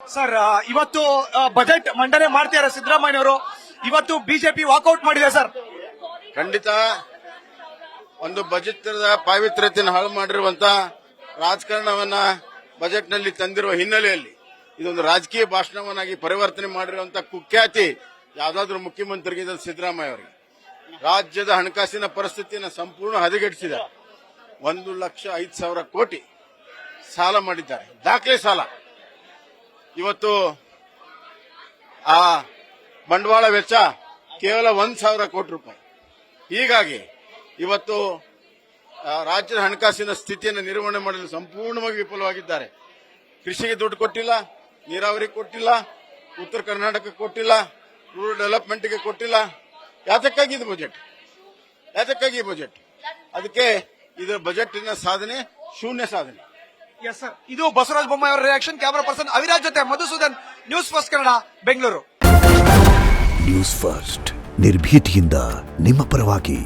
Sir ಇವತ್ತು budget ಮಂಡನೆ ಮಾಡ್ತಿದ್ದಾರೆ ಸಿದ್ದರಾಮಯ್ಯನವರು. ಇವತ್ತು ಬಿಜೆಪಿ ವಾಕೌಟ್ ಮಾಡಿದೆ ಸರ್. ಖಂಡಿತ ಒಂದು ಬಜೆಟ್ ಪಾವಿತ್ರ್ಯತೆಯನ್ನು ಹಾಳು ಮಾಡಿರುವಂತ ರಾಜಕಾರಣವನ್ನ ಬಜೆಟ್ ನಲ್ಲಿ ತಂದಿರುವ ಹಿನ್ನೆಲೆಯಲ್ಲಿ ಇದೊಂದು ರಾಜಕೀಯ ಭಾಷಣವನ್ನಾಗಿ ಪರಿವರ್ತನೆ ಮಾಡಿರುವಂತಹ ಕುಖ್ಯಾತಿ ಯಾವ್ದಾದ್ರು ಮುಖ್ಯಮಂತ್ರಿಗೆ ಇದು ಸಿದ್ದರಾಮಯ್ಯ ಅವರಿಗೆ. ರಾಜ್ಯದ ಹಣಕಾಸಿನ ಪರಿಸ್ಥಿತಿಯನ್ನು ಸಂಪೂರ್ಣ ಹದಗೆಡಿಸಿದ 1,05,000 ಕೋಟಿ ಸಾಲ ಮಾಡಿದ್ದಾರೆ, ದಾಖಲೆ ಸಾಲ. ಇವತ್ತು ಆ ಬಂಡವಾಳ ವೆಚ್ಚ ಕೇವಲ 1,000 ಕೋಟಿ ರೂಪಾಯಿ. ಹೀಗಾಗಿ ಇವತ್ತು ರಾಜ್ಯದ ಹಣಕಾಸಿನ ಸ್ಥಿತಿಯನ್ನು ನಿರ್ವಹಣೆ ಮಾಡಲು ಸಂಪೂರ್ಣವಾಗಿ ವಿಫಲವಾಗಿದ್ದಾರೆ. ಕೃಷಿಗೆ ದುಡ್ಡು ಕೊಟ್ಟಿಲ್ಲ, ನೀರಾವರಿ ಕೊಟ್ಟಿಲ್ಲ, ಉತ್ತರ ಕರ್ನಾಟಕಕ್ಕೆ ಕೊಟ್ಟಿಲ್ಲ, ರೂರಲ್ ಡೆವಲಪ್ಮೆಂಟ್ಗೆ ಕೊಟ್ಟಿಲ್ಲ. ಯಾತಕ್ಕಾಗಿ ಇದು ಬಜೆಟ್? ಯಾತಕ್ಕಾಗಿ ಬಜೆಟ್? ಅದಕ್ಕೆ ಇದರ ಬಜೆಟ್ನ ಸಾಧನೆ ಶೂನ್ಯ ಸಾಧನೆ. ಎಸ್ ಸರ್, ಇದು ಬಸವರಾಜ ಬೊಮ್ಮಾಯಿ ಅವರ ರಿಯಾಕ್ಷನ್. ಕ್ಯಾಮರಾ ಪರ್ಸನ್ ಅವಿರಾಜ್ ಜೊತೆ Madhusudan, news first Kannada, Bengaluru. News first ನಿರ್ಭೀತಿಯಿಂದ ನಿಮ್ಮ ಪರವಾಗಿ.